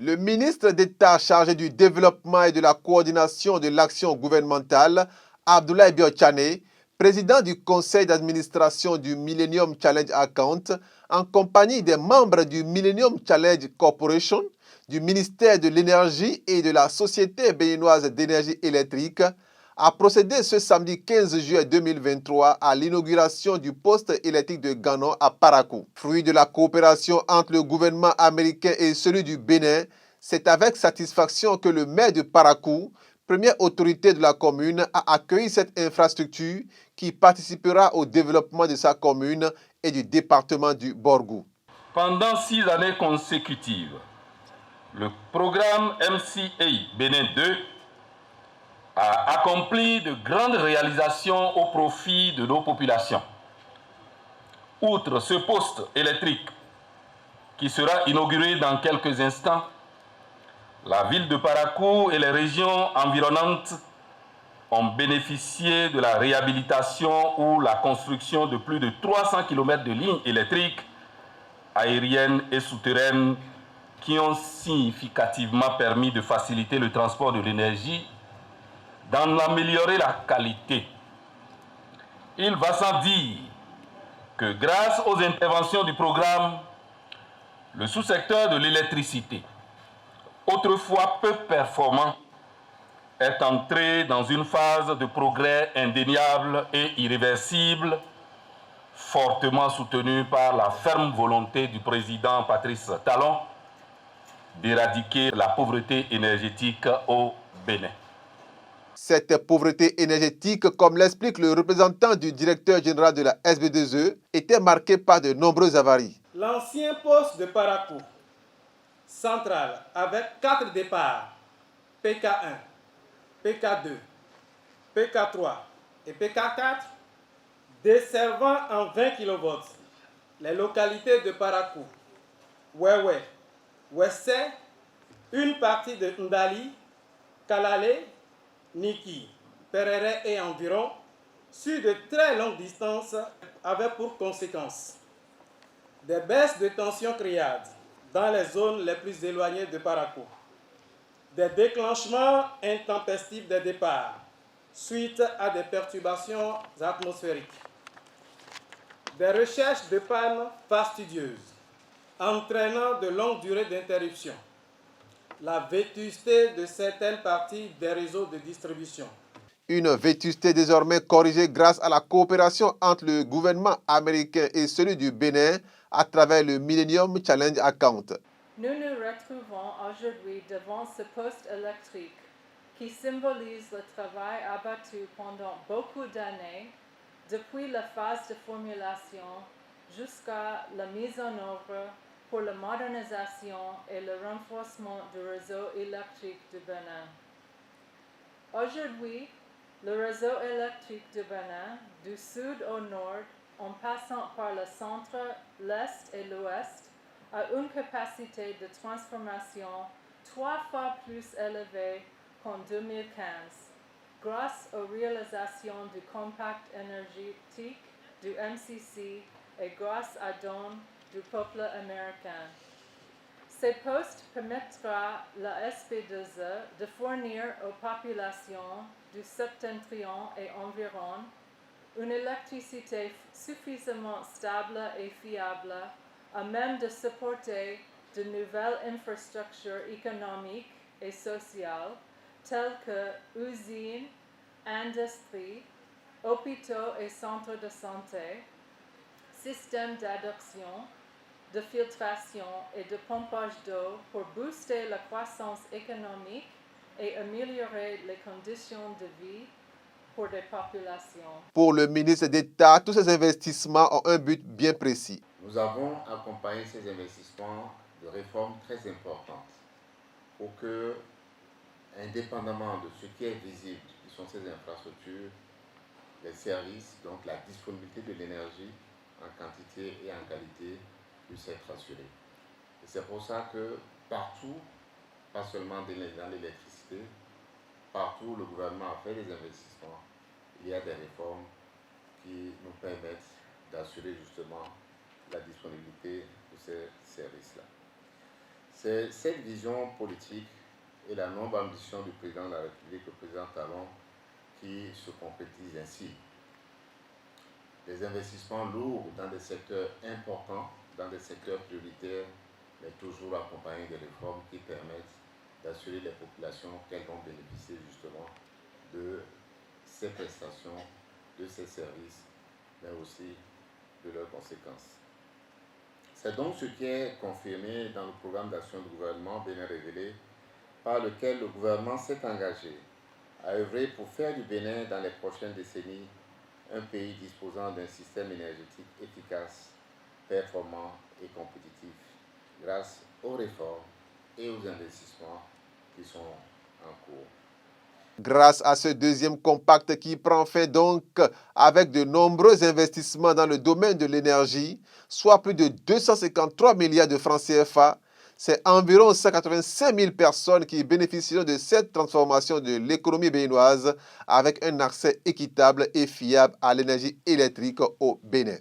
Le ministre d'État chargé du développement et de la coordination de l'action gouvernementale, Abdoulaye Biotchane, président du conseil d'administration du Millennium Challenge Account, en compagnie des membres du Millennium Challenge Corporation, du ministère de l'Énergie et de la Société béninoise d'énergie électrique, a procédé ce samedi 15 juillet 2023 à l'inauguration du poste électrique de Gano à Parakou. Fruit de la coopération entre le gouvernement américain et celui du Bénin, c'est avec satisfaction que le maire de Parakou, première autorité de la commune, a accueilli cette infrastructure qui participera au développement de sa commune et du département du Borgou. Pendant 6 années consécutives, le programme MCA Bénin 2 a accompli de grandes réalisations au profit de nos populations. Outre ce poste électrique qui sera inauguré dans quelques instants, la ville de Parakou et les régions environnantes ont bénéficié de la réhabilitation ou la construction de plus de 300 km de lignes électriques, aériennes et souterraines qui ont significativement permis de faciliter le transport de l'énergie, d'en améliorer la qualité. Il va sans dire que grâce aux interventions du programme, le sous-secteur de l'électricité, autrefois peu performant, est entré dans une phase de progrès indéniable et irréversible, fortement soutenue par la ferme volonté du président Patrice Talon d'éradiquer la pauvreté énergétique au Bénin. Cette pauvreté énergétique, comme l'explique le représentant du directeur général de la SB2E, était marquée par de nombreuses avaries. L'ancien poste de Parakou central avec 4 départs, PK1, PK2, PK3 et PK4, desservant en 20 kV les localités de Parakou, Wewe, Wesse, une partie de Ndali, Kalale, Niki, Perere et environ, sur de très longues distances, avait pour conséquence des baisses de tension criardes dans les zones les plus éloignées de Parakou, des déclenchements intempestifs des départs suite à des perturbations atmosphériques, des recherches de pannes fastidieuses entraînant de longues durées d'interruption, la vétusté de certaines parties des réseaux de distribution. Une vétusté désormais corrigée grâce à la coopération entre le gouvernement américain et celui du Bénin à travers le Millennium Challenge Account. Nous nous retrouvons aujourd'hui devant ce poste électrique qui symbolise le travail abattu pendant beaucoup d'années, depuis la phase de formulation jusqu'à la mise en œuvre pour la modernisation et le renforcement du réseau électrique du Bénin. Aujourd'hui, le réseau électrique du Bénin, du sud au nord, en passant par le centre, l'est et l'ouest, a une capacité de transformation 3 fois plus élevée qu'en 2015, grâce aux réalisations du compact énergétique du MCC et grâce à dons du peuple américain. Ces postes permettra la SP2E de fournir aux populations du septentrion et environ une électricité suffisamment stable et fiable à même de supporter de nouvelles infrastructures économiques et sociales telles que usines, industries, hôpitaux et centres de santé, systèmes d'adoption, de filtration et de pompage d'eau pour booster la croissance économique et améliorer les conditions de vie pour des populations. Pour le ministre d'État, tous ces investissements ont un but bien précis. Nous avons accompagné ces investissements de réformes très importantes pour que, indépendamment de ce qui est visible, qui sont ces infrastructures, les services, donc la disponibilité de l'énergie en quantité et en qualité puisse être assurée. Et c'est pour ça que partout, pas seulement dans l'électricité, partout le gouvernement a fait des investissements. Il y a des réformes qui nous permettent d'assurer justement la disponibilité de ces services-là. C'est cette vision politique et la noble ambition du président de la République, le président Talon, qui se concrétisent ainsi. Des investissements lourds dans des secteurs importants, dans des secteurs prioritaires, mais toujours accompagnés de réformes qui permettent d'assurer les populations qu'elles vont bénéficier justement de ces prestations, de ces services, mais aussi de leurs conséquences. C'est donc ce qui est confirmé dans le programme d'action du gouvernement Bénin Révélé, par lequel le gouvernement s'est engagé à œuvrer pour faire du Bénin dans les prochaines décennies un pays disposant d'un système énergétique efficace, performant et compétitif grâce aux réformes et aux investissements qui sont en cours. Grâce à ce deuxième compact qui prend fin donc avec de nombreux investissements dans le domaine de l'énergie, soit plus de 253 milliards de francs CFA, c'est environ 185 000 personnes qui bénéficieront de cette transformation de l'économie béninoise avec un accès équitable et fiable à l'énergie électrique au Bénin.